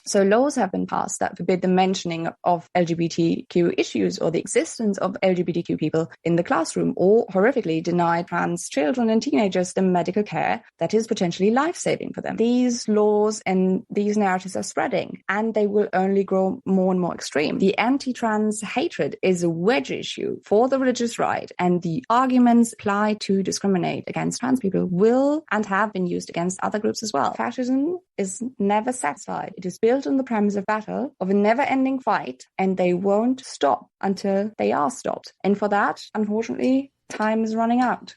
So laws have been passed that forbid the mentioning of LGBTQ issues or the existence of LGBTQ people in the classroom, or horrifically deny trans children and teenagers the medical care that is potentially life-saving for them. These laws and these narratives are spreading, and they will only grow more and more extreme. The anti-trans hatred is a wedge issue for the religious right, and the arguments applied to discriminate against trans people will and have been used against other groups as well. Fascism is never satisfied. It is built on the premise of battle, of a never-ending fight, and they won't stop until they are stopped. And for that, unfortunately, time is running out.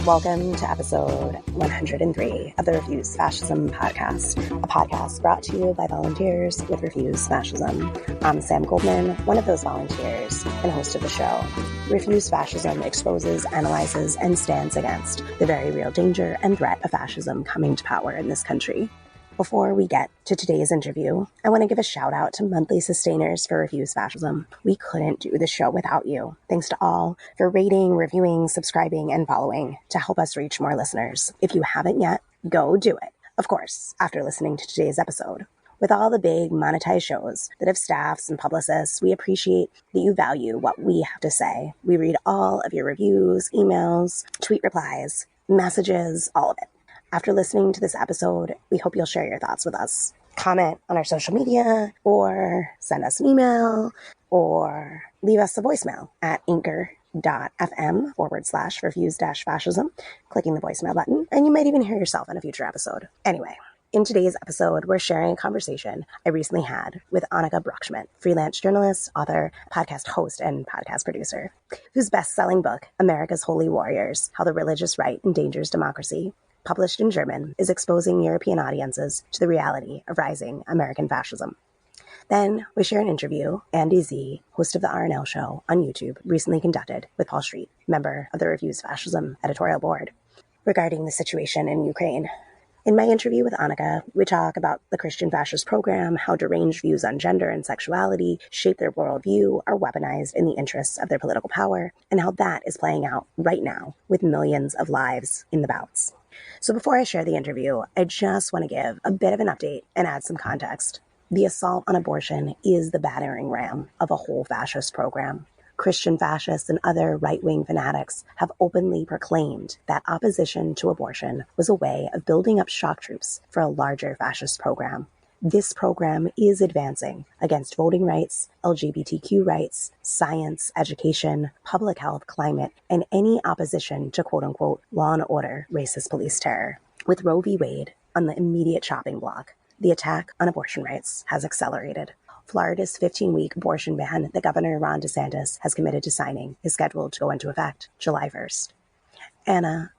Welcome to episode 103 of the Refuse Fascism podcast, a podcast brought to you by volunteers with Refuse Fascism. I'm Sam Goldman, one of those volunteers and host of the show. Refuse Fascism exposes, analyzes, and stands against the very real danger and threat of fascism coming to power in this country. Before we get to today's interview, I want to give a shout out to monthly sustainers for Refuse Fascism. We couldn't do the show without you. Thanks to all for rating, reviewing, subscribing, and following to help us reach more listeners. If you haven't yet, go do it. Of course, after listening to today's episode. With all the big monetized shows that have staffs and publicists, we appreciate that you value what we have to say. We read all of your reviews, emails, tweet replies, messages, all of it. After listening to this episode, we hope you'll share your thoughts with us. Comment on our social media, or send us an email, or leave us a voicemail at anchor.fm/refuse-fascism, clicking the voicemail button, and you might even hear yourself in a future episode. Anyway, in today's episode, we're sharing a conversation I recently had with Annika Brockschmidt, freelance journalist, author, podcast host, and podcast producer, whose best-selling book, America's Holy Warriors: How the Religious Right Endangers Democracy, published in German, is exposing European audiences to the reality of rising American fascism. Then we share an interview Andy Z, host of the RNL Show on YouTube, recently conducted with Paul Street, member of the Refuse Fascism editorial board, regarding the situation in Ukraine. In my interview with Annika, we talk about the Christian fascist program, how deranged views on gender and sexuality shape their worldview, are weaponized in the interests of their political power, and how that is playing out right now with millions of lives in the bouts. So before I share the interview, I just want to give a bit of an update and add some context. The assault on abortion is the battering ram of a whole fascist program. Christian fascists and other right-wing fanatics have openly proclaimed that opposition to abortion was a way of building up shock troops for a larger fascist program. This program is advancing against voting rights, LGBTQ rights, science, education, public health, climate, and any opposition to quote-unquote law and order racist police terror. With Roe v. Wade on the immediate chopping block, the attack on abortion rights has accelerated. Florida's 15-week abortion ban that Governor Ron DeSantis has committed to signing is scheduled to go into effect July 1st. Anna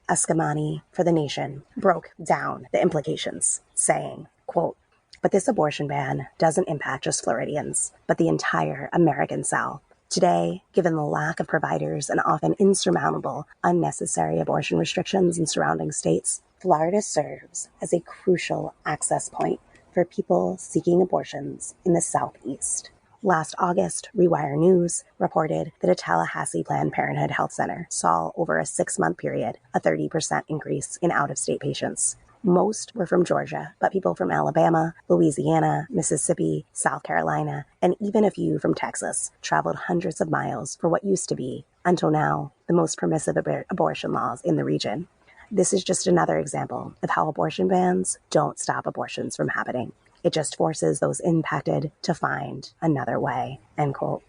Eskamani for The Nation broke down the implications, saying, quote, "But this abortion ban doesn't impact just Floridians, but the entire American South. Today, given the lack of providers and often insurmountable unnecessary abortion restrictions in surrounding states, Florida serves as a crucial access point for people seeking abortions in the Southeast." Last August, Rewire News reported that a Tallahassee Planned Parenthood health center saw over a 6-month period a 30% increase in out-of-state patients. Most were from Georgia, but people from Alabama, Louisiana, Mississippi, South Carolina, and even a few from Texas traveled hundreds of miles for what used to be, until now, the most permissive abortion laws in the region. This is just another example of how abortion bans don't stop abortions from happening. It just forces those impacted to find another way, end quote.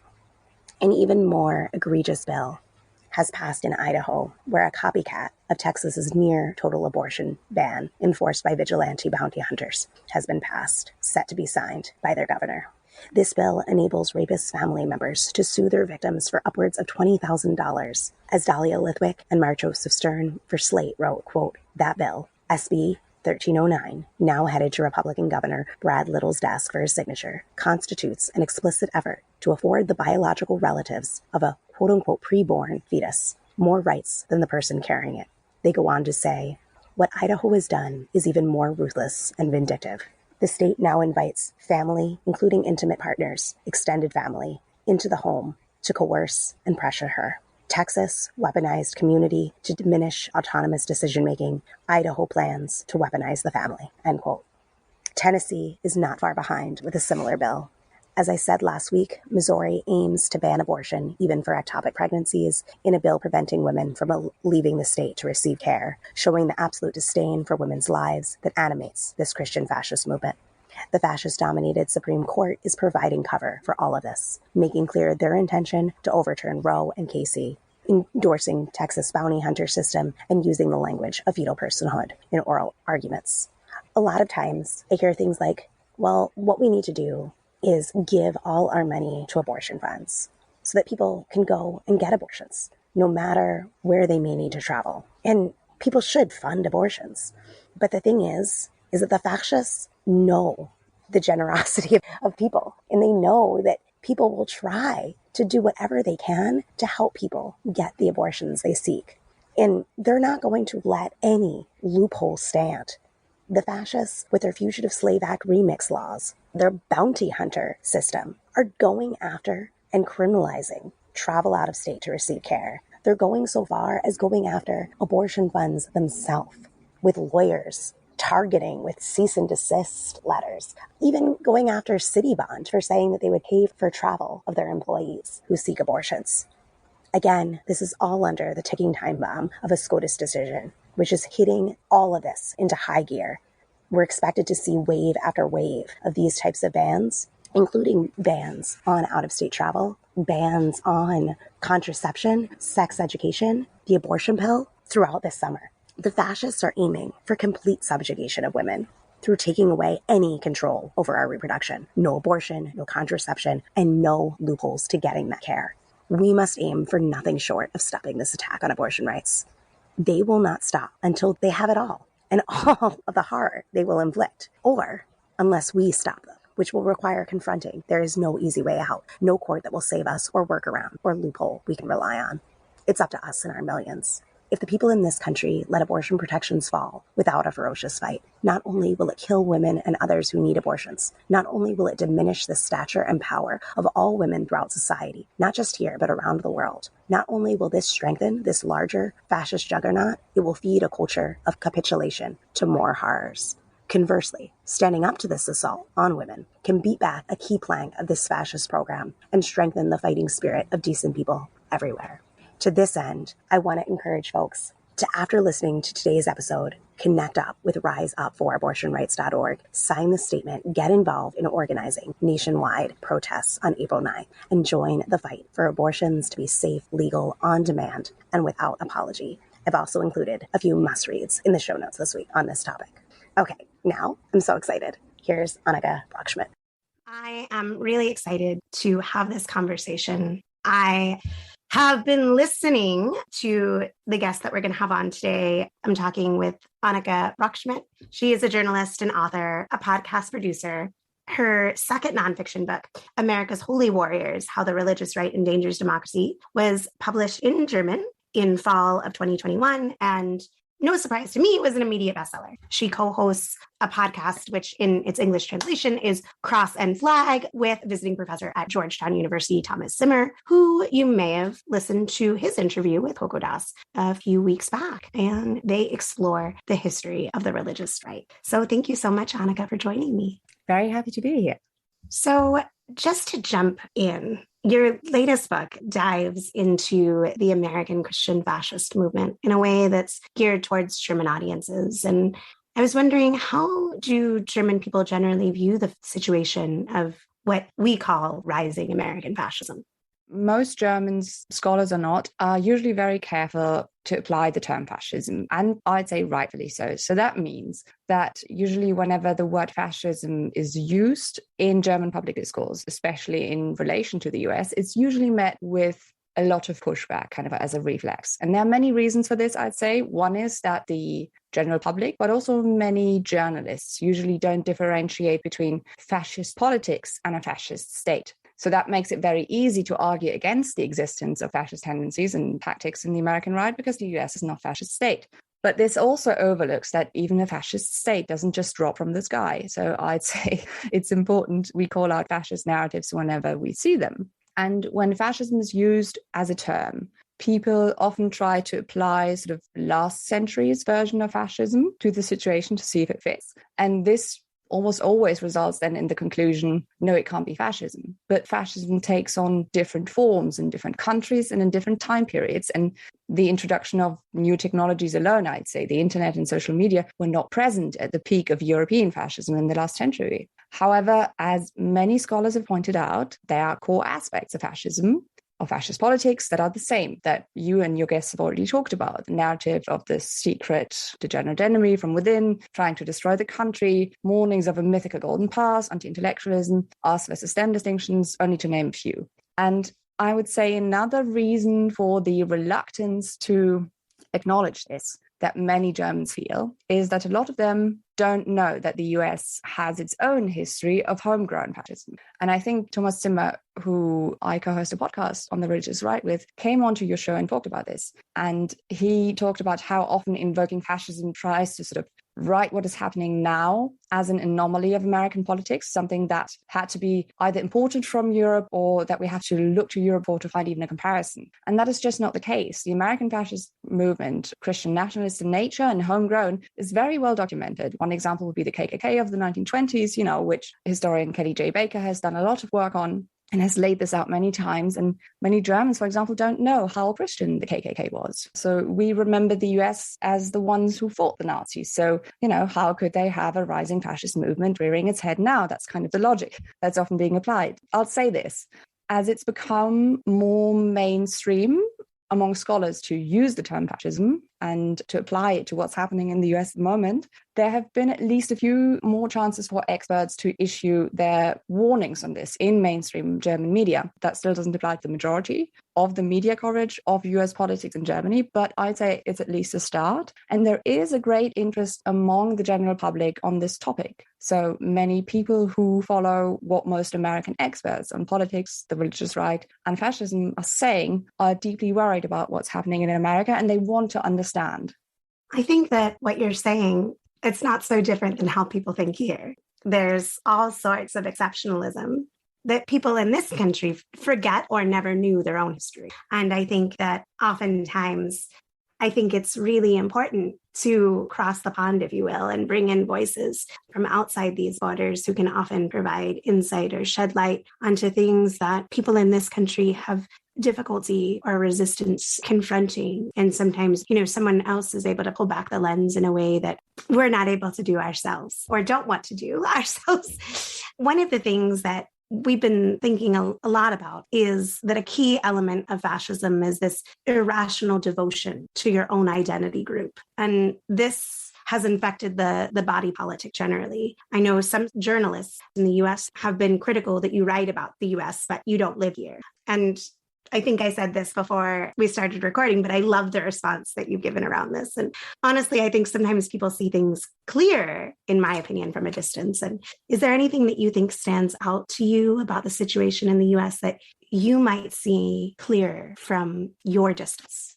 An even more egregious bill has passed in Idaho, where a copycat of Texas's near total abortion ban enforced by vigilante bounty hunters has been passed, set to be signed by their governor. This bill enables rapists' family members to sue their victims for upwards of $20,000. As Dahlia Lithwick and Mark Joseph Stern for Slate wrote, quote, "That bill, SB 1309, now headed to Republican Governor Brad Little's desk for his signature, constitutes an explicit effort to afford the biological relatives of a quote-unquote preborn fetus more rights than the person carrying it." They go on to say, what Idaho has done is even more ruthless and vindictive. The state now invites family, including intimate partners, extended family, into the home to coerce and pressure her. Texas weaponized community to diminish autonomous decision-making. Idaho plans to weaponize the family, end quote. Tennessee is not far behind with a similar bill. As I said last week, Missouri aims to ban abortion, even for ectopic pregnancies, in a bill preventing women from leaving the state to receive care, showing the absolute disdain for women's lives that animates this Christian fascist movement. The fascist-dominated Supreme Court is providing cover for all of this, making clear their intention to overturn Roe and Casey, endorsing Texas bounty hunter system, and using the language of fetal personhood in oral arguments. A lot of times, I hear things like, well, what we need to do is give all our money to abortion funds so that people can go and get abortions, no matter where they may need to travel. And people should fund abortions. But the thing is that the fascists know the generosity of people, and they know that people will try to do whatever they can to help people get the abortions they seek. And they're not going to let any loophole stand. The fascists, with their Fugitive Slave Act remix laws, their bounty hunter system, are going after and criminalizing travel out of state to receive care. They're going so far as going after abortion funds themselves, with lawyers targeting with cease and desist letters, even going after City Bond for saying that they would pay for travel of their employees who seek abortions. Again, this is all under the ticking time bomb of a SCOTUS decision, which is hitting all of this into high gear. We're expected to see wave after wave of these types of bans, including bans on out-of-state travel, bans on contraception, sex education, the abortion pill, throughout this summer. The fascists are aiming for complete subjugation of women through taking away any control over our reproduction. No abortion, no contraception, and no loopholes to getting that care. We must aim for nothing short of stopping this attack on abortion rights. They will not stop until they have it all, and all of the horror they will inflict, or unless we stop them, which will require confronting. There is no easy way out, no court that will save us or workaround or loophole we can rely on. It's up to us and our millions. If the people in this country let abortion protections fall without a ferocious fight, not only will it kill women and others who need abortions, not only will it diminish the stature and power of all women throughout society, not just here, but around the world. Not only will this strengthen this larger fascist juggernaut, it will feed a culture of capitulation to more horrors. Conversely, standing up to this assault on women can beat back a key plank of this fascist program and strengthen the fighting spirit of decent people everywhere. To this end, I want to encourage folks to, after listening to today's episode, connect up with riseupforabortionrights.org, sign the statement, get involved in organizing nationwide protests on April 9th, and join the fight for abortions to be safe, legal, on demand, and without apology. I've also included a few must-reads in the show notes this week on this topic. Okay, now I'm so excited. Here's Annika Brockschmidt. I am really excited to have this conversation. I have been listening to the guest that we're going to have on today. I'm talking with Annika Brockschmidt. She is a journalist and author, a podcast producer. Her second nonfiction book, America's Holy Warriors, How the Religious Right Endangers Democracy, was published in German in fall of 2021, and no surprise to me, it was an immediate bestseller. She co-hosts a podcast, which in its English translation is Cross and Flag, with visiting professor at Georgetown University, Thomas Zimmer, who you may have listened to his interview with Coco Das a few weeks back. And they explore the history of the religious right. So thank you so much, Annika, for joining me. Very happy to be here. So just to jump in, your latest book dives into the American Christian fascist movement in a way that's geared towards German audiences. And I was wondering, how do German people generally view the situation of what we call rising American fascism? Most Germans, scholars or not, are usually very careful to apply the term fascism, and I'd say rightfully so. So that means that usually whenever the word fascism is used in German public discourse, especially in relation to the US, it's usually met with a lot of pushback, kind of as a reflex. And there are many reasons for this, I'd say. One is that the general public, but also many journalists, usually don't differentiate between fascist politics and a fascist state. So that makes it very easy to argue against the existence of fascist tendencies and tactics in the American right, because the US is not a fascist state. But this also overlooks that even a fascist state doesn't just drop from the sky. So I'd say it's important we call out fascist narratives whenever we see them. And when fascism is used as a term, people often try to apply sort of last century's version of fascism to the situation to see if it fits. And this almost always results then in the conclusion, no, it can't be fascism. But fascism takes on different forms in different countries and in different time periods. And the introduction of new technologies alone, I'd say, the internet and social media, were not present at the peak of European fascism in the last century. However, as many scholars have pointed out, there are core aspects of fascism, of fascist politics, that are the same, that you and your guests have already talked about. The narrative of the secret degenerate enemy from within, trying to destroy the country, warnings of a mythical golden past, anti-intellectualism, us versus them distinctions, only to name a few. And I would say another reason for the reluctance to acknowledge this, that many Germans feel, is that a lot of them don't know that the US has its own history of homegrown fascism. And I think Thomas Zimmer, who I co-host a podcast on the religious right with, came onto your show and talked about this. And he talked about how often invoking fascism tries to sort of write what is happening now as an anomaly of American politics, something that had to be either imported from Europe or that we have to look to Europe for to find even a comparison. And that is just not the case. The American fascist movement, Christian nationalist in nature and homegrown, is very well documented. One example would be the KKK of the 1920s, which historian Kelly J. Baker has done a lot of work on and has laid this out many times. And many Germans, for example, don't know how Christian the KKK was. So we remember the US as the ones who fought the Nazis. So, how could they have a rising fascist movement rearing its head now? That's kind of the logic that's often being applied. I'll say this, as it's become more mainstream among scholars to use the term fascism and to apply it to what's happening in the US at the moment, there have been at least a few more chances for experts to issue their warnings on this in mainstream German media. That still doesn't apply to the majority of the media coverage of US politics in Germany, but I'd say it's at least a start. And there is a great interest among the general public on this topic. So many people who follow what most American experts on politics, the religious right, and fascism are saying are deeply worried about what's happening in America, and they want to understand. I think that what you're saying, it's not so different than how people think here. There's all sorts of exceptionalism that people in this country forget or never knew their own history. And I think that oftentimes, I think it's really important to cross the pond, if you will, and bring in voices from outside these borders who can often provide insight or shed light onto things that people in this country have difficulty or resistance confronting. And sometimes, someone else is able to pull back the lens in a way that we're not able to do ourselves or don't want to do ourselves. One of the things that we've been thinking a lot about is that a key element of fascism is this irrational devotion to your own identity group. And this has infected the body politic generally. I know some journalists in the US have been critical that you write about the US, but you don't live here. And I think I said this before we started recording, but I love the response that you've given around this. And honestly, I think sometimes people see things clear, in my opinion, from a distance. And is there anything that you think stands out to you about the situation in the US that you might see clear from your distance?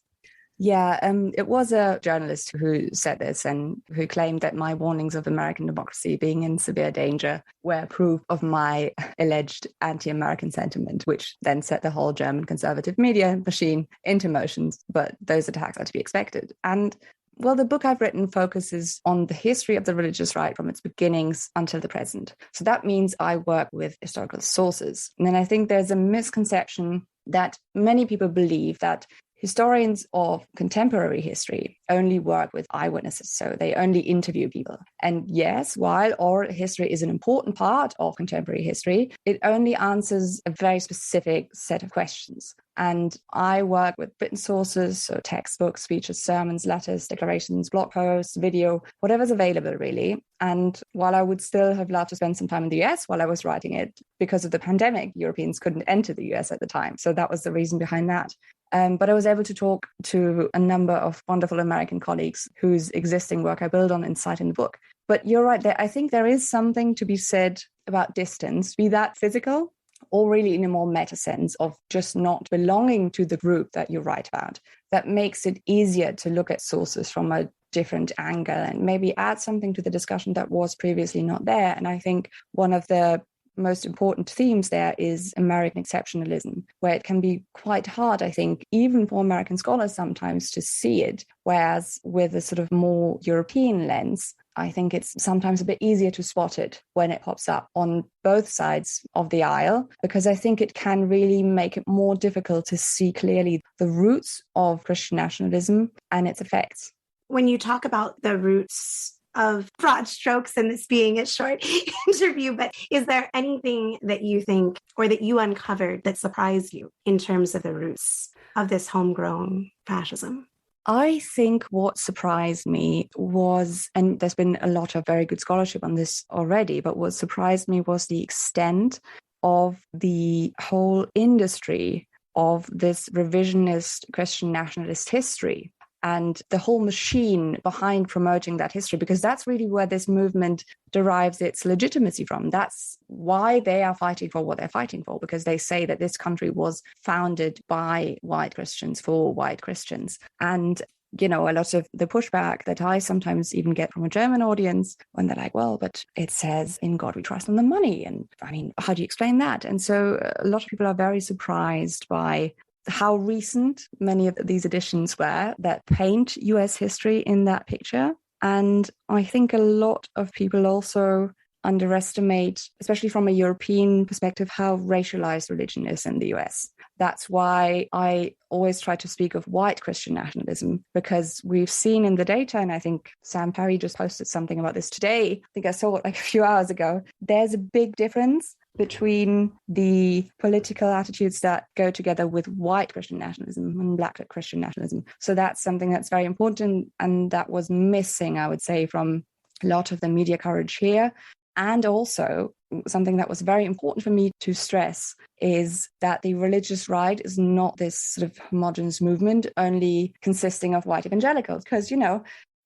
Yeah, it was a journalist who said this and who claimed that my warnings of American democracy being in severe danger were proof of my alleged anti-American sentiment, which then set the whole German conservative media machine into motion. But those attacks are to be expected. And well, the book I've written focuses on the history of the religious right from its beginnings until the present. So that means I work with historical sources. And then I think there's a misconception that many people believe that historians of contemporary history only work with eyewitnesses, so they only interview people. And yes, while oral history is an important part of contemporary history, it only answers a very specific set of questions. And I work with written sources, so textbooks, speeches, sermons, letters, declarations, blog posts, video, whatever's available, really. And while I would still have loved to spend some time in the US while I was writing it, because of the pandemic, Europeans couldn't enter the US at the time. So that was the reason behind that. But I was able to talk to a number of wonderful American colleagues whose existing work I build on and cite in the book. But you're right, I think there is something to be said about distance, be that physical or really in a more meta sense of just not belonging to the group that you write about. That makes it easier to look at sources from a different angle and maybe add something to the discussion that was previously not there. And I think one of the most important themes there is American exceptionalism, where it can be quite hard, I think, even for American scholars sometimes to see it. Whereas with a sort of more European lens, I think it's sometimes a bit easier to spot it when it pops up on both sides of the aisle, because I think it can really make it more difficult to see clearly the roots of Christian nationalism and its effects. When you talk about the roots of broad strokes and this being a short interview, but is there anything that you think or that you uncovered that surprised you in terms of the roots of this homegrown fascism? I think what surprised me was, and there's been a lot of very good scholarship on this already, but what surprised me was the extent of the whole industry of this revisionist Christian nationalist history and the whole machine behind promoting that history, because that's really where this movement derives its legitimacy from. That's why they are fighting for what they're fighting for, because they say that this country was founded by white Christians for white Christians. And a lot of the pushback that I sometimes even get from a German audience when they're like, well, but it says in God we trust on the money. And I mean, how do you explain that? And so a lot of people are very surprised by how recent many of these editions were that paint US history in that picture. And I think a lot of people also underestimate, especially from a European perspective, how racialized religion is in the US. That's why I always try to speak of white Christian nationalism, because we've seen in the data, and I think Sam Perry just posted something about this today, I think I saw it like a few hours ago, there's a big difference between the political attitudes that go together with white Christian nationalism and black Christian nationalism. So that's something that's very important, and that was missing, I would say, from a lot of the media coverage here. And also something that was very important for me to stress is that the religious right is not this sort of homogenous movement only consisting of white evangelicals. Because,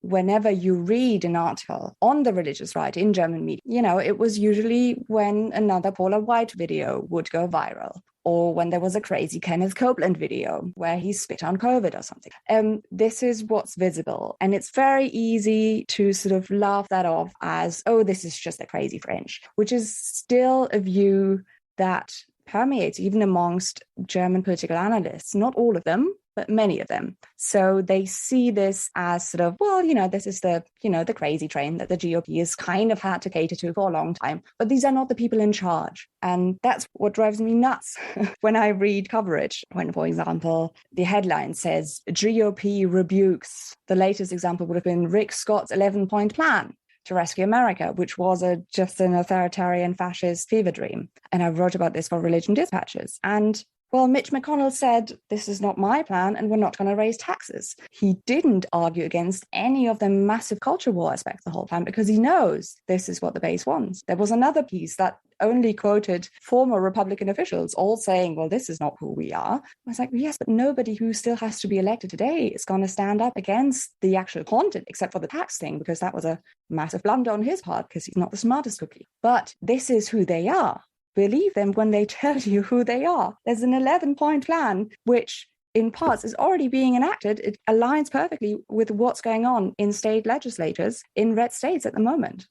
whenever you read an article on the religious right in German media, it was usually when another Paula White video would go viral, or when there was a crazy Kenneth Copeland video where he spit on COVID or something. This is what's visible. And it's very easy to sort of laugh that off as, oh, this is just a crazy fringe, which is still a view that permeates even amongst German political analysts, not all of them, but many of them. So they see this as sort of, well, this is the crazy train that the GOP has kind of had to cater to for a long time. But these are not the people in charge. And that's what drives me nuts when I read coverage. When, for example, the headline says, GOP rebukes. The latest example would have been Rick Scott's 11-point plan to rescue America, which was just an authoritarian fascist fever dream. And I wrote about this for Religion Dispatches. And well, Mitch McConnell said, this is not my plan and we're not going to raise taxes. He didn't argue against any of the massive culture war aspects of the whole plan because he knows this is what the base wants. There was another piece that only quoted former Republican officials all saying, well, this is not who we are. I was like, yes, but nobody who still has to be elected today is going to stand up against the actual content, except for the tax thing, because that was a massive blunder on his part because he's not the smartest cookie. But this is who they are. Believe them when they tell you who they are. There's an 11-point plan, which in parts is already being enacted. It aligns perfectly with what's going on in state legislatures in red states at the moment.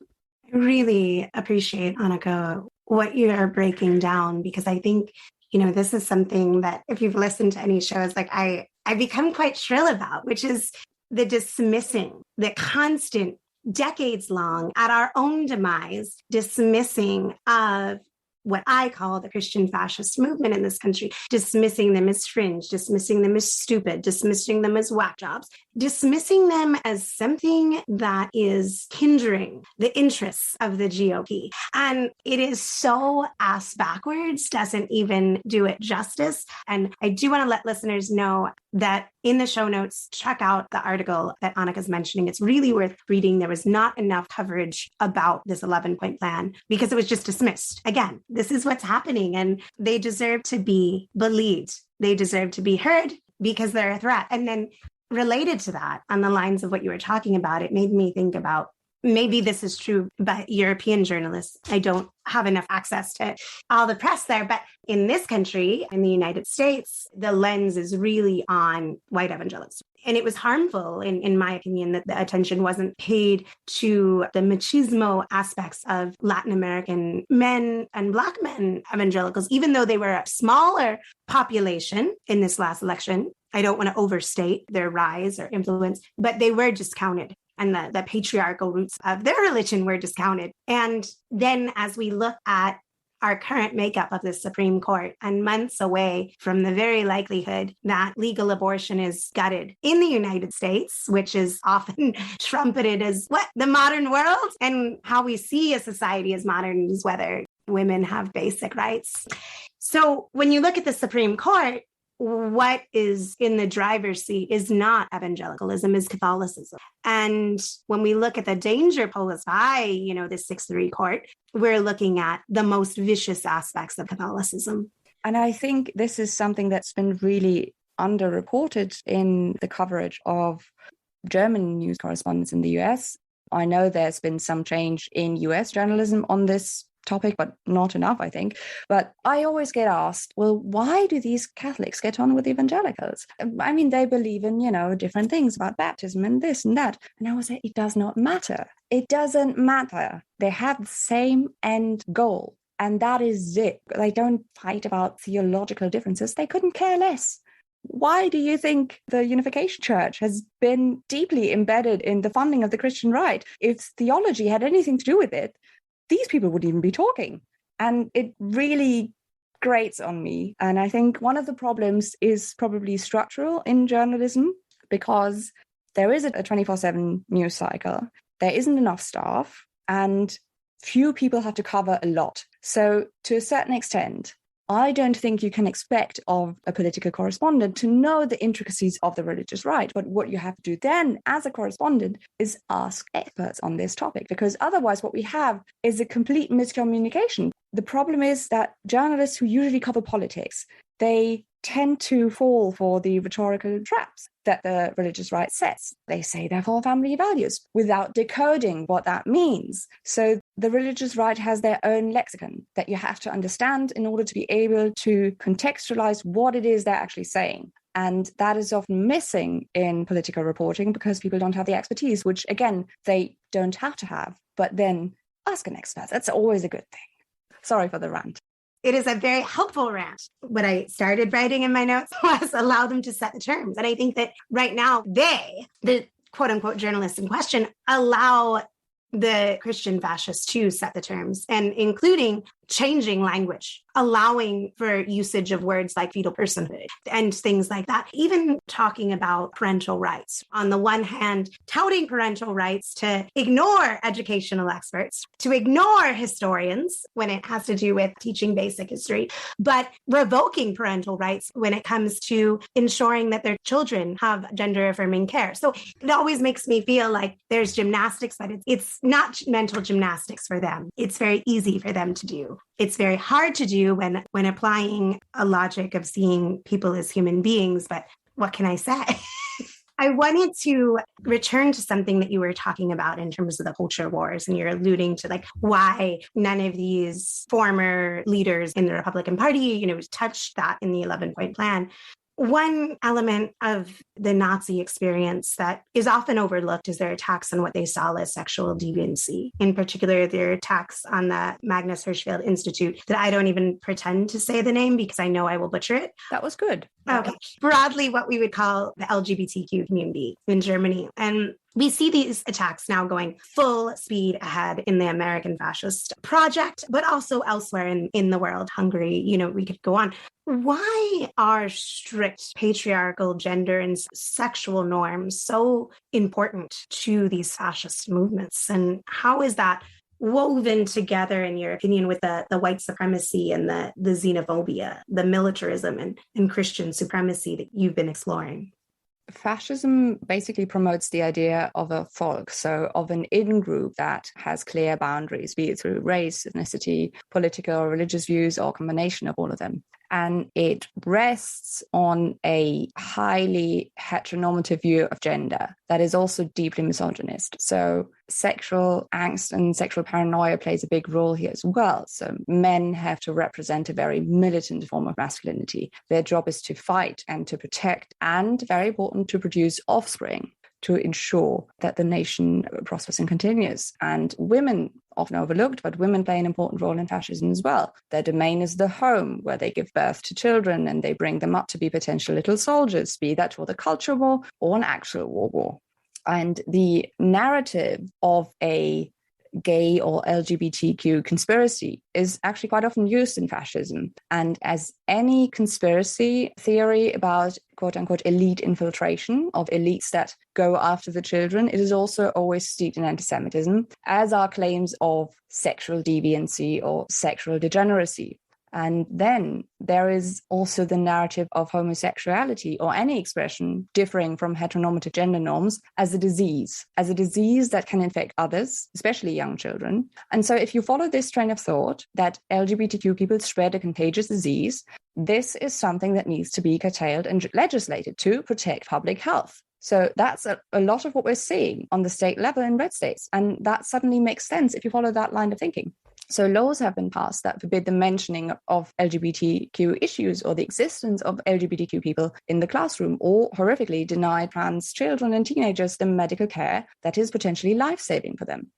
I really appreciate, Annika, what you're breaking down, because I think, this is something that if you've listened to any shows, like I become quite shrill about, which is the dismissing, the constant, decades long, at our own demise, dismissing of what I call the Christian fascist movement in this country, dismissing them as fringe, dismissing them as stupid, dismissing them as whack jobs, dismissing them as something that is hindering the interests of the GOP. And it is so ass backwards, doesn't even do it justice. And I do want to let listeners know that in the show notes, check out the article that Annika's mentioning. It's really worth reading. There was not enough coverage about this 11-point plan because it was just dismissed. Again, this is what's happening, and they deserve to be believed. They deserve to be heard because they're a threat. And then related to that, on the lines of what you were talking about, it made me think about maybe this is true, but European journalists, I don't have enough access to all the press there. But in this country, in the United States, the lens is really on white evangelicals. And it was harmful, in my opinion, that the attention wasn't paid to the machismo aspects of Latin American men and Black men evangelicals, even though they were a smaller population in this last election. I don't want to overstate their rise or influence, but they were discounted. And the patriarchal roots of their religion were discounted. And then as we look at our current makeup of the Supreme Court and months away from the very likelihood that legal abortion is gutted in the United States, which is often trumpeted as the modern world, and how we see a society as modern is whether women have basic rights. So when you look at the Supreme Court, what is in the driver's seat is not evangelicalism, is Catholicism. And when we look at the danger posed by, the 6-3 court, we're looking at the most vicious aspects of Catholicism. And I think this is something that's been really underreported in the coverage of German news correspondents in the US. I know there's been some change in US journalism on this topic, but not enough, I think. But I always get asked, well, why do these Catholics get on with evangelicals? I mean, they believe in, different things about baptism and this and that. And I would say, it does not matter. It doesn't matter. They have the same end goal. And that is it. They don't fight about theological differences. They couldn't care less. Why do you think the Unification Church has been deeply embedded in the funding of the Christian right? If theology had anything to do with it, these people wouldn't even be talking. And it really grates on me. And I think one of the problems is probably structural in journalism, because there is a 24/7 news cycle. There isn't enough staff, and few people have to cover a lot. So to a certain extent, I don't think you can expect of a political correspondent to know the intricacies of the religious right. But what you have to do then as a correspondent is ask experts on this topic, because otherwise what we have is a complete miscommunication. The problem is that journalists who usually cover politics, they tend to fall for the rhetorical traps that the religious right sets. They say they're for family values without decoding what that means. So the religious right has their own lexicon that you have to understand in order to be able to contextualize what it is they're actually saying. And that is often missing in political reporting because people don't have the expertise, which again, they don't have to have. But then ask an expert. That's always a good thing. Sorry for the rant. It is a very helpful rant. What I started writing in my notes was allow them to set the terms. And I think that right now the quote unquote journalists in question, allow the Christian fascists to set the terms, and including changing language, allowing for usage of words like fetal personhood and things like that. Even talking about parental rights. On the one hand, touting parental rights to ignore educational experts, to ignore historians when it has to do with teaching basic history, but revoking parental rights when it comes to ensuring that their children have gender-affirming care. So it always makes me feel like there's gymnastics, but it's not mental gymnastics for them. It's very easy for them to do. It's very hard to do when applying a logic of seeing people as human beings, but what can I say? I wanted to return to something that you were talking about in terms of the culture wars, and you're alluding to why none of these former leaders in the Republican Party, touched that in the 11-point plan. One element of the Nazi experience that is often overlooked is their attacks on what they saw as sexual deviancy. In particular, their attacks on the Magnus Hirschfeld Institute that I don't even pretend to say the name because I know I will butcher it. That was good. Okay. Broadly, what we would call the LGBTQ community in Germany. And we see these attacks now going full speed ahead in the American fascist project, but also elsewhere in the world. Hungary, we could go on. Why are strict patriarchal gender and sexual norms so important to these fascist movements? And how is that woven together, in your opinion, with the white supremacy and the xenophobia, the militarism and Christian supremacy that you've been exploring? Fascism basically promotes the idea of a folk, so of an in-group that has clear boundaries, be it through race, ethnicity, political or religious views, or a combination of all of them. and it rests on a highly heteronormative view of gender that is also deeply misogynist. So sexual angst and sexual paranoia plays a big role here as well. So men have to represent a very militant form of masculinity. Their job is to fight and to protect and, very important, to produce offspring to ensure that the nation prospers and continues. And women, often overlooked, but women play an important role in fascism as well. Their domain is the home, where they give birth to children and they bring them up to be potential little soldiers, be that for the culture war or an actual war. And the narrative of a gay or LGBTQ conspiracy is actually quite often used in fascism. And as any conspiracy theory about quote unquote elite infiltration of elites that go after the children, it is also always steeped in anti-Semitism, as are claims of sexual deviancy or sexual degeneracy. And then there is also the narrative of homosexuality or any expression differing from heteronormative gender norms as a disease that can infect others, especially young children. And so if you follow this train of thought that LGBTQ people spread a contagious disease, this is something that needs to be curtailed and legislated to protect public health. So that's a lot of what we're seeing on the state level in red states. And that suddenly makes sense if you follow that line of thinking. So laws have been passed that forbid the mentioning of LGBTQ issues or the existence of LGBTQ people in the classroom, or horrifically deny trans children and teenagers the medical care that is potentially life-saving for them.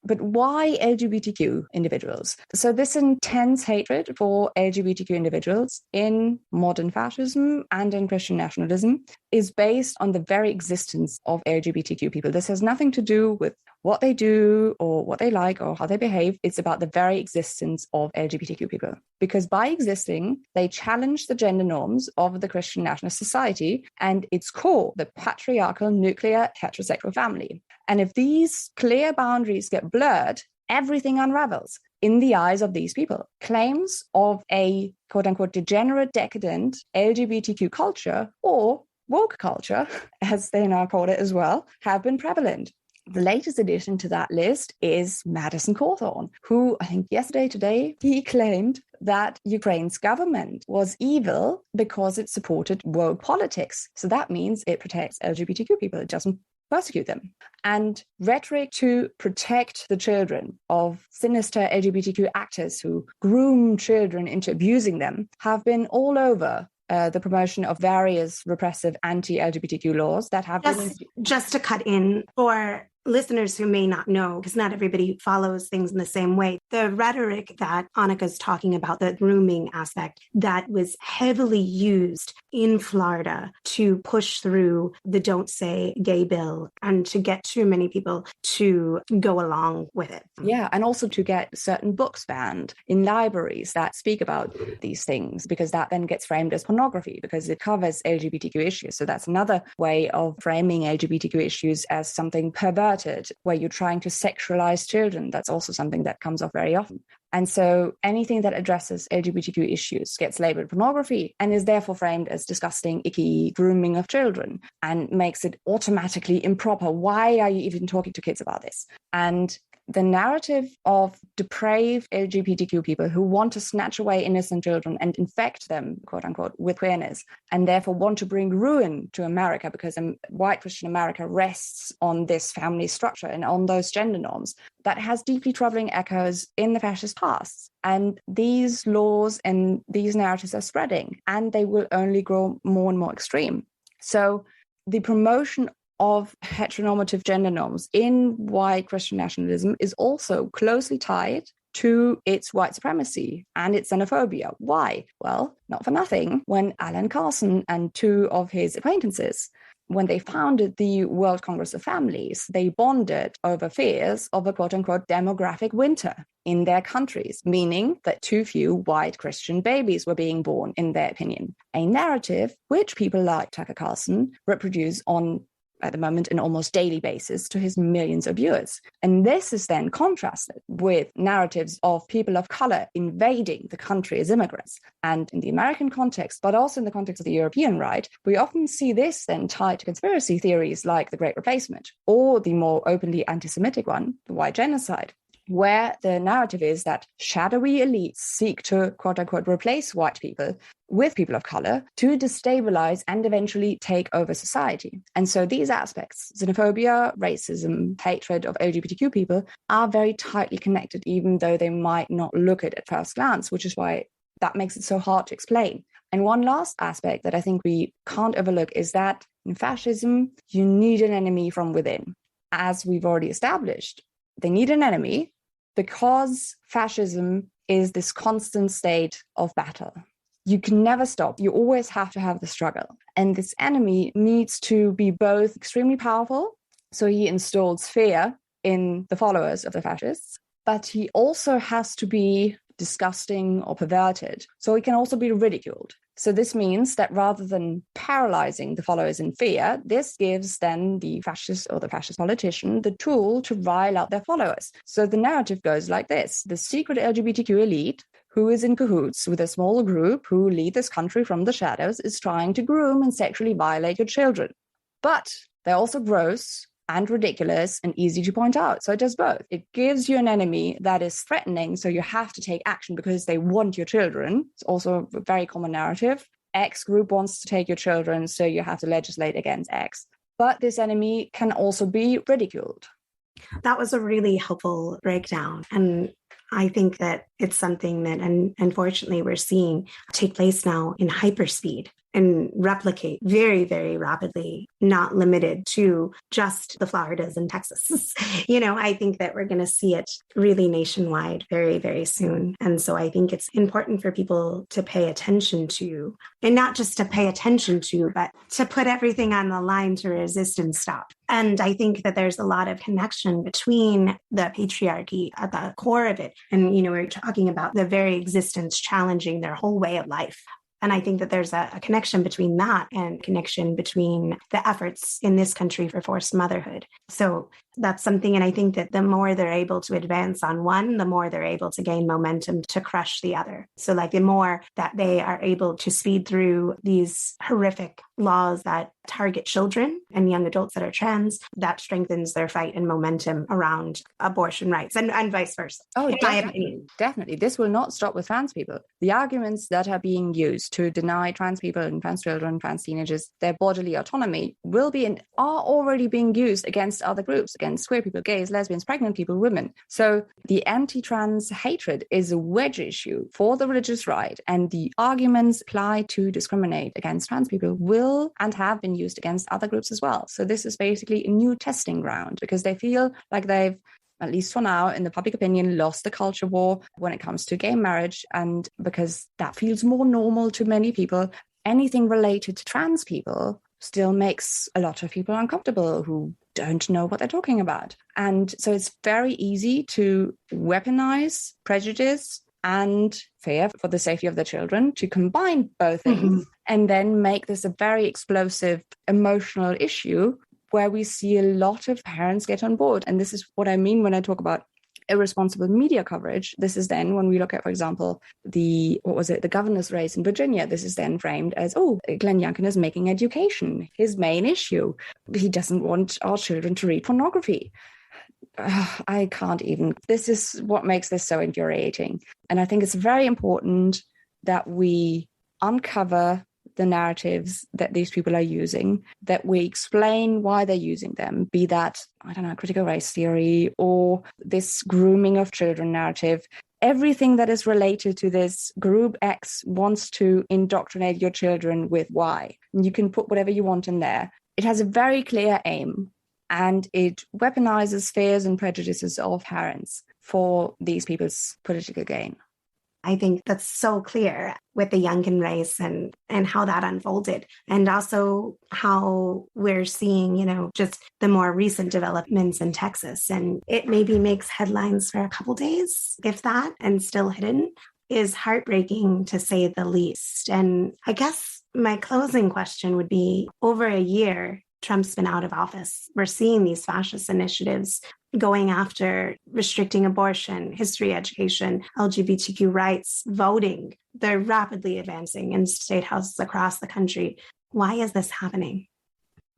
But why LGBTQ individuals? So this intense hatred for LGBTQ individuals in modern fascism and in Christian nationalism is based on the very existence of LGBTQ people. This has nothing to do with what they do or what they like or how they behave. It's about the very existence of LGBTQ people. Because by existing, they challenge the gender norms of the Christian nationalist society and its core, the patriarchal nuclear heterosexual family. And if these clear boundaries get blurred, everything unravels in the eyes of these people. Claims of a quote-unquote degenerate, decadent LGBTQ culture or woke culture, as they now call it as well, have been prevalent. The latest addition to that list is Madison Cawthorn, who I think today, he claimed that Ukraine's government was evil because it supported woke politics. So that means it protects LGBTQ people. It doesn't persecute them. And rhetoric to protect the children of sinister LGBTQ actors who groom children into abusing them have been all over the promotion of various repressive anti-LGBTQ laws that have just to cut in for listeners who may not know, because not everybody follows things in the same way. The rhetoric that Annika's talking about, the grooming aspect, that was heavily used in Florida to push through the Don't Say Gay bill and to get too many people to go along with it. Yeah, and also to get certain books banned in libraries that speak about these things, because that then gets framed as pornography because it covers LGBTQ issues. So that's another way of framing LGBTQ issues as something perverted, where you're trying to sexualize children. That's also something that comes up very often. And so anything that addresses LGBTQ issues gets labeled pornography and is therefore framed as disgusting, icky grooming of children and makes it automatically improper. Why are you even talking to kids about this? And the narrative of depraved LGBTQ people who want to snatch away innocent children and infect them, quote unquote, with queerness, and therefore want to bring ruin to America because white Christian America rests on this family structure and on those gender norms, that has deeply troubling echoes in the fascist past. And these laws and these narratives are spreading, and they will only grow more and more extreme. So the promotion of heteronormative gender norms in white Christian nationalism is also closely tied to its white supremacy and its xenophobia. Why? Well, not for nothing. When Alan Carson and two of his acquaintances, when they founded the World Congress of Families, they bonded over fears of a quote-unquote demographic winter in their countries, meaning that too few white Christian babies were being born, in their opinion. A narrative which people like Tucker Carlson reproduce on at the moment an almost daily basis to his millions of viewers. And this is then contrasted with narratives of people of color invading the country as immigrants. And in the American context, but also in the context of the European right, we often see this then tied to conspiracy theories like the Great Replacement, or the more openly anti-Semitic one, the white genocide. where the narrative is that shadowy elites seek to, quote unquote, replace white people with people of color to destabilize and eventually take over society. And so these aspects, xenophobia, racism, hatred of LGBTQ people, are very tightly connected, even though they might not look at first glance, which is why that makes it so hard to explain. And one last aspect that I think we can't overlook is that in fascism, you need an enemy from within. As we've already established, they need an enemy because fascism is this constant state of battle. You can never stop. You always have to have the struggle. And this enemy needs to be both extremely powerful, so he installs fear in the followers of the fascists, but he also has to be disgusting or perverted, so he can also be ridiculed. So this means that rather than paralyzing the followers in fear, this gives then the fascist or the fascist politician the tool to rile out their followers. So the narrative goes like this. The secret LGBTQ elite, who is in cahoots with a small group who lead this country from the shadows, is trying to groom and sexually violate your children. But they're also gross and ridiculous and easy to point out. So it does both. It gives you an enemy that is threatening, so you have to take action because they want your children. It's also a very common narrative. X group wants to take your children, so you have to legislate against X. But this enemy can also be ridiculed. That was a really helpful breakdown. And I think that it's something that, and unfortunately, we're seeing take place now in hyperspeed and replicate very, very rapidly, not limited to just the Floridas and Texas. I think that we're going to see it really nationwide very, very soon. And so I think it's important for people to pay attention to, and not just to pay attention to, but to put everything on the line to resist and stop. And I think that there's a lot of connection between the patriarchy at the core of it. And, we're talking about the very existence challenging their whole way of life. And I think that there's a connection between that and connection between the efforts in this country for forced motherhood. So that's something. And I think that the more they're able to advance on one, the more they're able to gain momentum to crush the other. So the more that they are able to speed through these horrific laws that target children and young adults that are trans, that strengthens their fight and momentum around abortion rights and vice versa. Oh, definitely. This will not stop with trans people. The arguments that are being used to deny trans people and trans children, trans teenagers, their bodily autonomy will be and are already being used against other groups, against queer people, gays, lesbians, pregnant people, women. So the anti-trans hatred is a wedge issue for the religious right, and the arguments applied to discriminate against trans people will and have been used against other groups as well. So this is basically a new testing ground because they feel like they've, at least for now, in the public opinion, lost the culture war when it comes to gay marriage. And because that feels more normal to many people, anything related to trans people still makes a lot of people uncomfortable who don't know what they're talking about. And so it's very easy to weaponize prejudice and fear for the safety of the children, to combine both things and then make this a very explosive emotional issue where we see a lot of parents get on board. And this is what I mean when I talk about irresponsible media coverage. This is then when we look at, for example, the governor's race in Virginia. This is then framed as, Glenn Youngkin is making education his main issue. He doesn't want our children to read pornography. I can't even. This is what makes this so infuriating. And I think it's very important that we uncover the narratives that these people are using, that we explain why they're using them, be that, critical race theory or this grooming of children narrative. Everything that is related to this group X wants to indoctrinate your children with Y. And you can put whatever you want in there. It has a very clear aim, and it weaponizes fears and prejudices of parents for these people's political gain. I think that's so clear with the Youngkin race and how that unfolded, and also how we're seeing, just the more recent developments in Texas. And it maybe makes headlines for a couple days, if that, and still hidden, is heartbreaking to say the least. And I guess my closing question would be, over a year, Trump's been out of office. We're seeing these fascist initiatives going after restricting abortion, history education, LGBTQ rights, voting. They're rapidly advancing in state houses across the country. Why is this happening?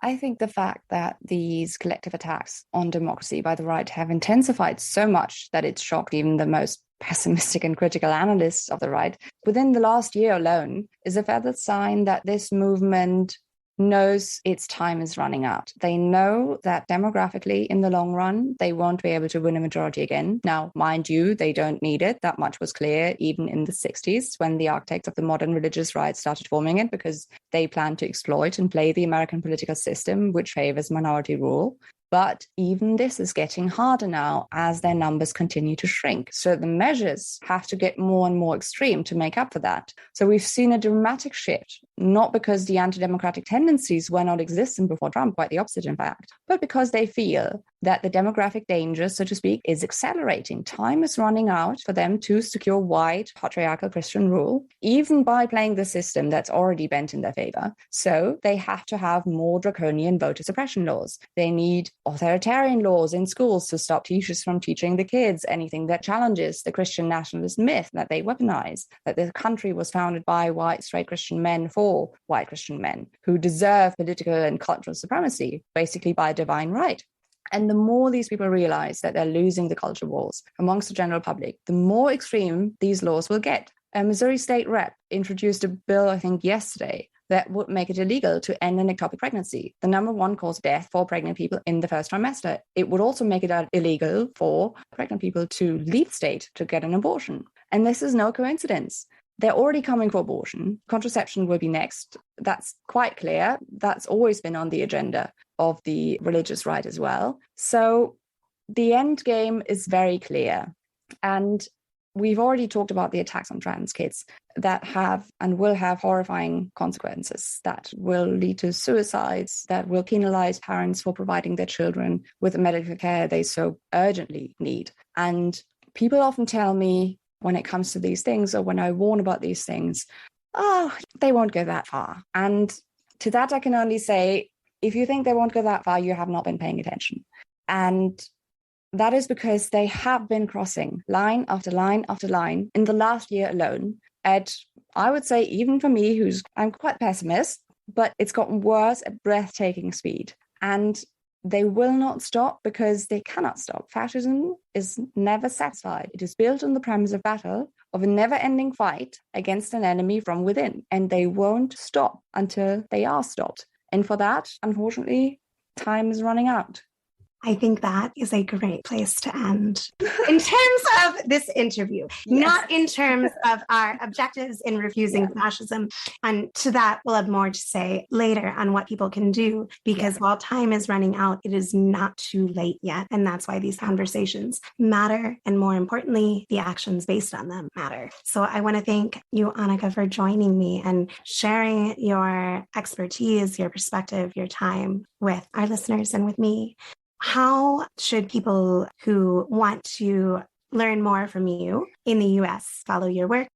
I think the fact that these collective attacks on democracy by the right have intensified so much that it's shocked even the most pessimistic and critical analysts of the right within the last year alone is a further sign that this movement knows its time is running out. They know that demographically, in the long run, they won't be able to win a majority again. Now, mind you, they don't need it. That much was clear even in the 60s when the architects of the modern religious right started forming it, because they planned to exploit and play the American political system, which favors minority rule. But even this is getting harder now as their numbers continue to shrink. So the measures have to get more and more extreme to make up for that. So we've seen a dramatic shift, not because the anti-democratic tendencies were not existent before Trump, quite the opposite, in fact, but because they feel that the demographic danger, so to speak, is accelerating. Time is running out for them to secure white patriarchal Christian rule, even by playing the system that's already bent in their favor. So they have to have more draconian voter suppression laws. They need authoritarian laws in schools to stop teachers from teaching the kids anything that challenges the Christian nationalist myth that they weaponize, that the country was founded by white straight Christian men for white Christian men who deserve political and cultural supremacy, basically by divine right. And the more these people realize that they're losing the culture wars amongst the general public, the more extreme these laws will get. A Missouri state rep introduced a bill, I think yesterday, that would make it illegal to end an ectopic pregnancy, the number one cause of death for pregnant people in the first trimester. It would also make it illegal for pregnant people to leave the state to get an abortion. And this is no coincidence. They're already coming for abortion. Contraception will be next. That's quite clear. That's always been on the agenda of the religious right as well. So the end game is very clear. And we've already talked about the attacks on trans kids that have and will have horrifying consequences, that will lead to suicides, that will penalize parents for providing their children with the medical care they so urgently need. And people often tell me when it comes to these things, or when I warn about these things, they won't go that far. And to that, I can only say, if you think they won't go that far, you have not been paying attention. And that is because they have been crossing line after line after line in the last year alone at, I would say, even for me, I'm quite pessimist, but it's gotten worse at breathtaking speed. And they will not stop because they cannot stop. Fascism is never satisfied. It is built on the premise of battle, of a never-ending fight against an enemy from within. And they won't stop until they are stopped. And for that, unfortunately, time is running out. I think that is a great place to end in terms of this interview, not in terms of our objectives in refusing fascism. And to that, we'll have more to say later on what people can do, because while time is running out, it is not too late yet. And that's why these conversations matter. And more importantly, the actions based on them matter. So I want to thank you, Annika, for joining me and sharing your expertise, your perspective, your time with our listeners and with me. How should people who want to learn more from you in the US follow your work?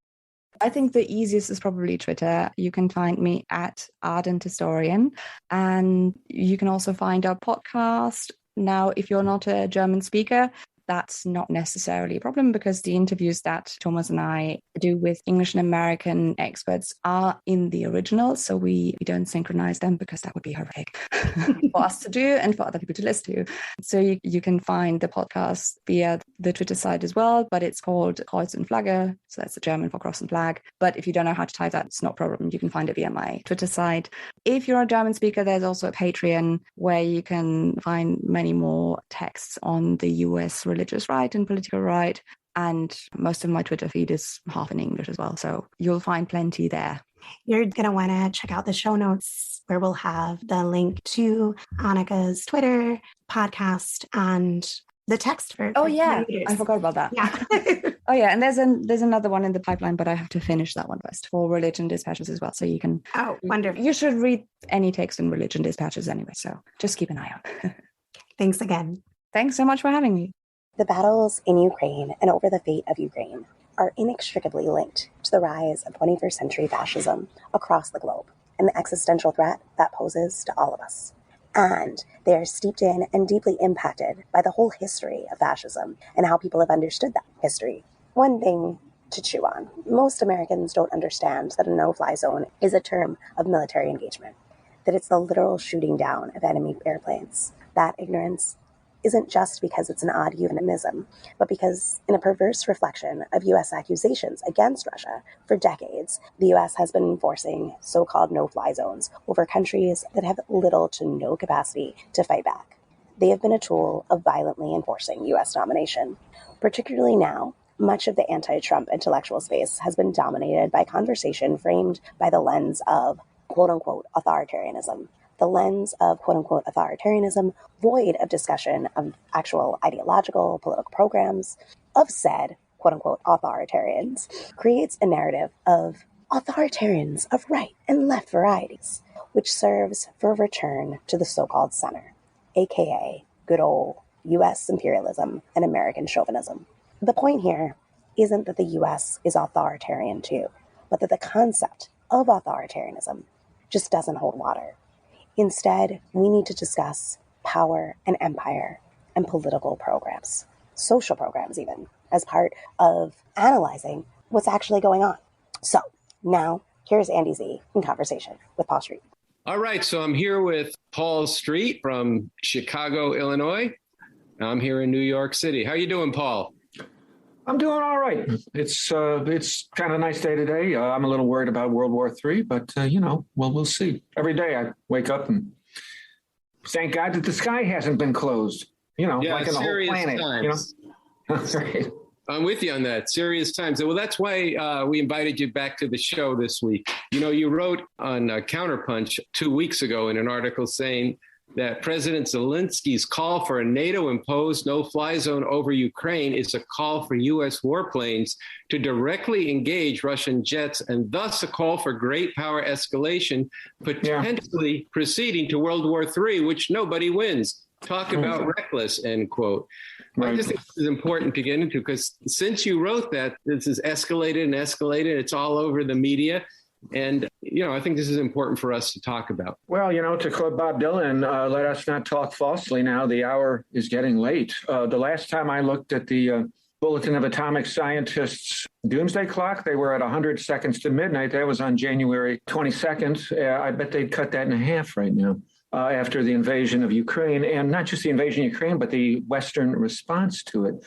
I think the easiest is probably Twitter. You can find me at Ardent Historian, and you can also find our podcast. Now, if you're not a German speaker, that's not necessarily a problem, because the interviews that Thomas and I do with English and American experts are in the original. So we don't synchronize them because that would be horrific for us to do and for other people to listen to. So you can find the podcast via the Twitter site as well, but it's called Kreuz und Flagge. So that's the German for cross and flag. But if you don't know how to type that, it's not a problem. You can find it via my Twitter site. If you're a German speaker, there's also a Patreon where you can find many more texts on the US religious right and political right. And most of my Twitter feed is half in English as well. So you'll find plenty there. You're going to want to check out the show notes where we'll have the link to Annika's Twitter, podcast, and the text for I forgot about that. And there's another one in the pipeline, but I have to finish that one first, for Religion Dispatches as well. So you can wonderful. You should read any text in Religion Dispatches anyway, so just keep an eye out. Thanks again. Thanks so much for having me. The battles in Ukraine and over the fate of Ukraine are inextricably linked to the rise of 21st century fascism across the globe and the existential threat that poses to all of us. And they are steeped in and deeply impacted by the whole history of fascism and how people have understood that history. One thing to chew on: most Americans don't understand that a no-fly zone is a term of military engagement. that it's the literal shooting down of enemy airplanes. That ignorance isn't just because it's an odd euphemism, but because, in a perverse reflection of U.S. accusations against Russia, for decades, the U.S. has been enforcing so-called no-fly zones over countries that have little to no capacity to fight back. They have been a tool of violently enforcing U.S. domination. Particularly now, much of the anti-Trump intellectual space has been dominated by conversation framed by the lens of quote-unquote authoritarianism. The lens of quote-unquote authoritarianism, void of discussion of actual ideological, political programs of said quote-unquote authoritarians, creates a narrative of authoritarians of right and left varieties, which serves for a return to the so-called center, aka good old U.S. imperialism and American chauvinism. The point here isn't that the U.S. is authoritarian too, but that the concept of authoritarianism just doesn't hold water. Instead, we need to discuss power and empire and political programs, social programs even, as part of analyzing what's actually going on. So now, here's Andy Z in conversation with Paul Street. All right, so I'm here with Paul Street from Chicago, Illinois. I'm here in New York City. How you doing, Paul? I'm doing all right. It's kind of a nice day today. I'm a little worried about World War III, but, we'll see. Every day I wake up and thank God that the sky hasn't been closed, like in the whole planet. Times. Right. I'm with you on that. Serious times. Well, that's why we invited you back to the show this week. You wrote on Counterpunch 2 weeks ago in an article saying that President Zelensky's call for a NATO-imposed no-fly zone over Ukraine is a call for U.S. warplanes to directly engage Russian jets, and thus a call for great power escalation, potentially proceeding to World War III, which nobody wins. Talk about reckless, end quote. Right. I just think this is important to get into because since you wrote that, this has escalated and escalated. It's all over the media. And, I think this is important for us to talk about. Well, to quote Bob Dylan, let us not talk falsely now. The hour is getting late. The last time I looked at the Bulletin of Atomic Scientists doomsday clock, they were at 100 seconds to midnight. That was on January 22nd. I bet they'd cut that in half right now after the invasion of Ukraine. And not just the invasion of Ukraine, but the Western response to it.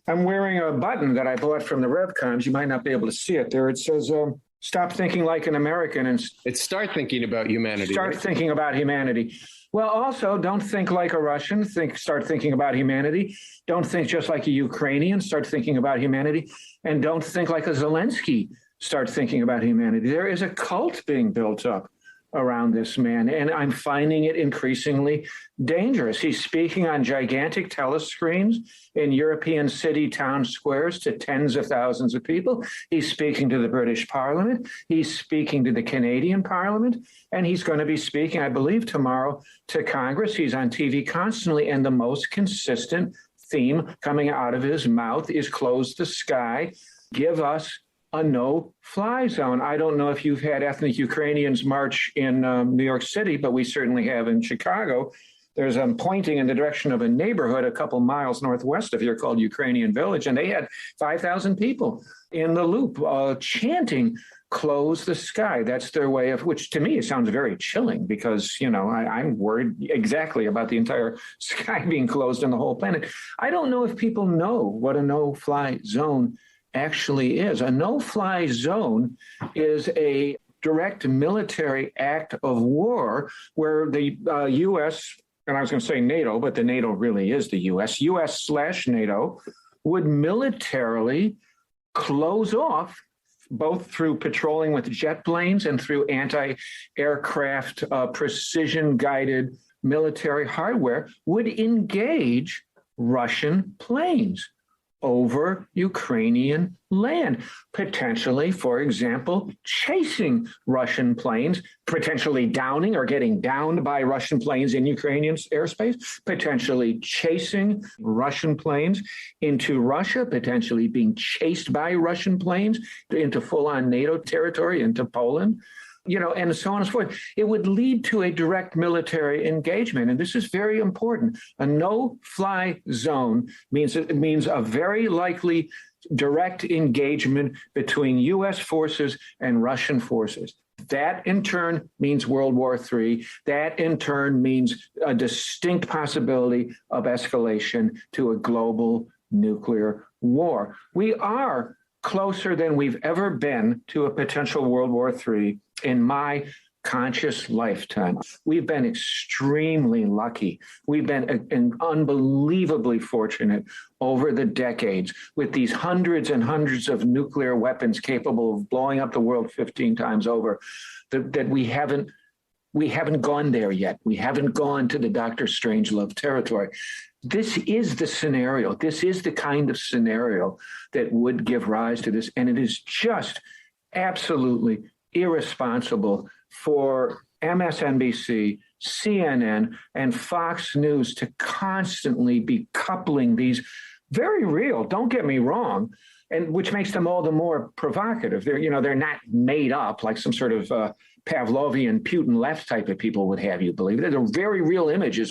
I'm wearing a button that I bought from the RevComs. You might not be able to see it there. It says, stop thinking like an American and start thinking about humanity. Thinking about humanity. Well, also, don't think like a Russian. Start thinking about humanity. Don't think just like a Ukrainian. Start thinking about humanity. And don't think like a Zelensky. Start thinking about humanity. There is a cult being built up around this man, and I'm finding it increasingly dangerous. He's speaking on gigantic telescreens in European city town squares to tens of thousands of people. He's speaking to the British Parliament. He's speaking to the Canadian Parliament, and he's going to be speaking, I believe, tomorrow to Congress. He's on TV constantly, and the most consistent theme coming out of his mouth is close the sky, give us a no-fly zone. I don't know if you've had ethnic Ukrainians march in New York City, but we certainly have in Chicago. There's pointing in the direction of a neighborhood a couple miles northwest of here called Ukrainian Village, and they had 5,000 people in the loop chanting, close the sky. That's their way of, which to me sounds very chilling because, I'm worried exactly about the entire sky being closed on the whole planet. I don't know if people know what a no-fly zone actually is. A no-fly zone is a direct military act of war where the U.S., and I was going to say NATO, but the NATO really is the U.S./NATO, would militarily close off, both through patrolling with jet planes and through anti-aircraft precision-guided military hardware, would engage Russian planes over Ukrainian land, potentially, for example, chasing Russian planes, potentially downing or getting downed by Russian planes in Ukrainian airspace, potentially chasing Russian planes into Russia, potentially being chased by Russian planes into full-on NATO territory, into Poland. And so on and so forth. It would lead to a direct military engagement. And this is very important. A no-fly zone means a very likely direct engagement between U.S. forces and Russian forces. That in turn means World War III. That in turn means a distinct possibility of escalation to a global nuclear war. We are closer than we've ever been to a potential World War III in my conscious lifetime. We've been extremely lucky. We've been unbelievably fortunate over the decades with these hundreds and hundreds of nuclear weapons capable of blowing up the world 15 times over, that we haven't gone there yet. We haven't gone to the Dr. Strangelove territory. This is the scenario. This is the kind of scenario that would give rise to this. And it is just absolutely irresponsible for MSNBC, CNN, and Fox News to constantly be coupling these very real, don't get me wrong, and which makes them all the more provocative. They're not made up like some sort of Pavlovian Putin left type of people would have you believe. They're very real images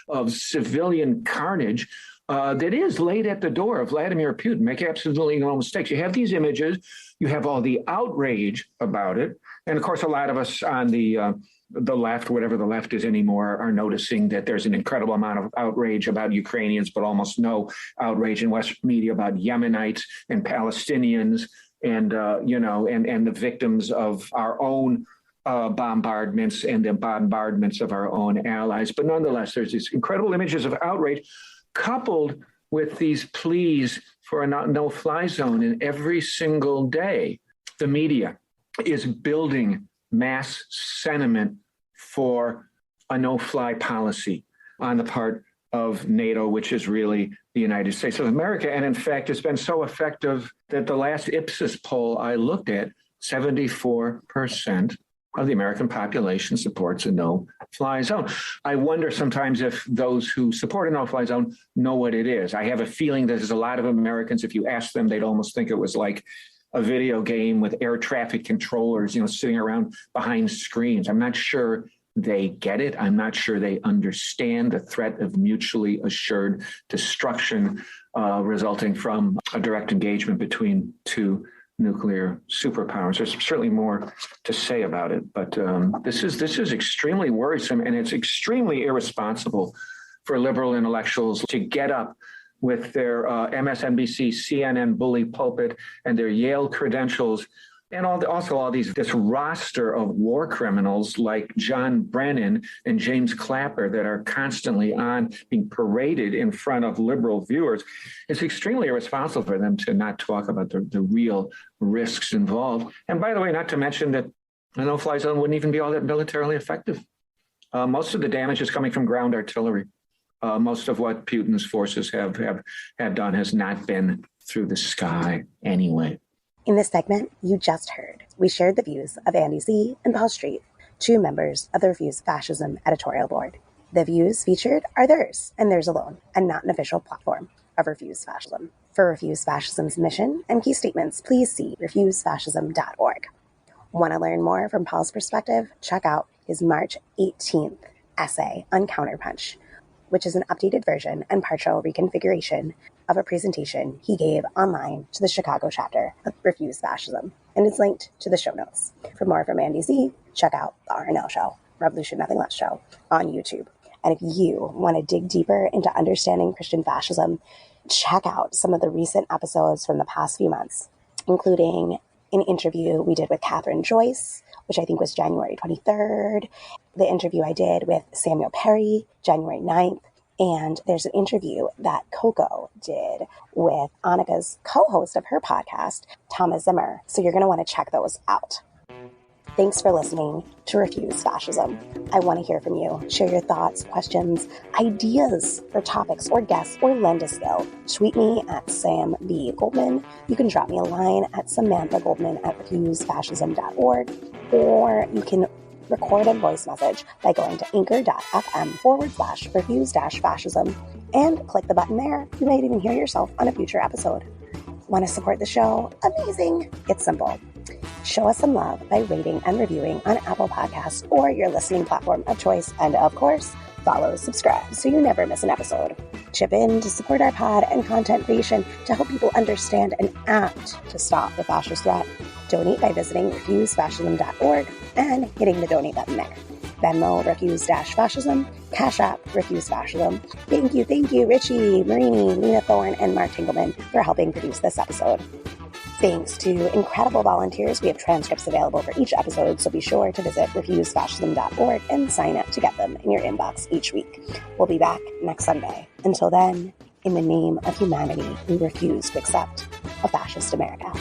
of civilian carnage that is laid at the door of Vladimir Putin. Make absolutely no mistakes. You have these images, you have all the outrage about it. And of course, a lot of us on the left, whatever the left is anymore, are noticing that there's an incredible amount of outrage about Ukrainians, but almost no outrage in West media about Yemenites and Palestinians and the victims of our own bombardments and the bombardments of our own allies. But nonetheless, there's these incredible images of outrage coupled with these pleas for a no-fly zone. And every single day, the media is building mass sentiment for a no-fly policy on the part of NATO, which is really the United States of America. And in fact, it's been so effective that the last Ipsos poll I looked at, 74% of the American population supports a no-fly zone. I wonder sometimes if those who support a no-fly zone know what it is. I have a feeling that there's a lot of Americans, if you ask them, they'd almost think it was like a video game with air traffic controllers, sitting around behind screens. I'm not sure they get it. I'm not sure they understand the threat of mutually assured destruction resulting from a direct engagement between two nuclear superpowers. There's certainly more to say about it, but this is extremely worrisome, and it's extremely irresponsible for liberal intellectuals to get up with their MSNBC, CNN bully pulpit and their Yale credentials, and also this roster of war criminals like John Brennan and James Clapper that are constantly being paraded in front of liberal viewers. It's extremely irresponsible for them to not talk about the real risks involved. And by the way, not to mention that a no-fly zone wouldn't even be all that militarily effective. Most of the damage is coming from ground artillery. Most of what Putin's forces have done has not been through the sky anyway. In this segment you just heard, we shared the views of Andy Z. and Paul Street, two members of the Refuse Fascism editorial board. The views featured are theirs and theirs alone, and not an official platform of Refuse Fascism. For Refuse Fascism's mission and key statements, please see refusefascism.org. Want to learn more from Paul's perspective? Check out his March 18th essay on Counterpunch, which is an updated version and partial reconfiguration of a presentation he gave online to the Chicago chapter of Refuse Fascism, and is linked to the show notes. For more from Andy Z, check out the RNL Show, Revolution Nothing Less Show, on YouTube. And if you want to dig deeper into understanding Christian fascism, check out some of the recent episodes from the past few months, including an interview we did with Catherine Joyce, which I think was January 23rd, the interview I did with Samuel Perry, January 9th, and there's an interview that Coco did with Annika's co-host of her podcast, Thomas Zimmer. So you're going to want to check those out. Thanks for listening to Refuse Fascism. I want to hear from you. Share your thoughts, questions, ideas for topics or guests, or lend a skill. Tweet me at Sam B. Goldman. You can drop me a line at samanthagoldman@refusefascism.org, or you can record a voice message by going to anchor.fm/refuse-fascism and click the button there. You might even hear yourself on a future episode. Want to support the show? Amazing. It's simple. Show us some love by rating and reviewing on Apple Podcasts or your listening platform of choice. And of course, follow, subscribe so you never miss an episode. Chip in to support our pod and content creation to help people understand and act to stop the fascist threat. Donate by visiting refusefascism.org and hitting the donate button there. Venmo, Refuse-Fascism, Cashapp, Refuse Fascism. Thank you, Richie, Marini, Lena Thorne, and Mark Tingelman for helping produce this episode. Thanks to incredible volunteers, we have transcripts available for each episode, so be sure to visit refusefascism.org and sign up to get them in your inbox each week. We'll be back next Sunday. Until then, in the name of humanity, we refuse to accept a fascist America.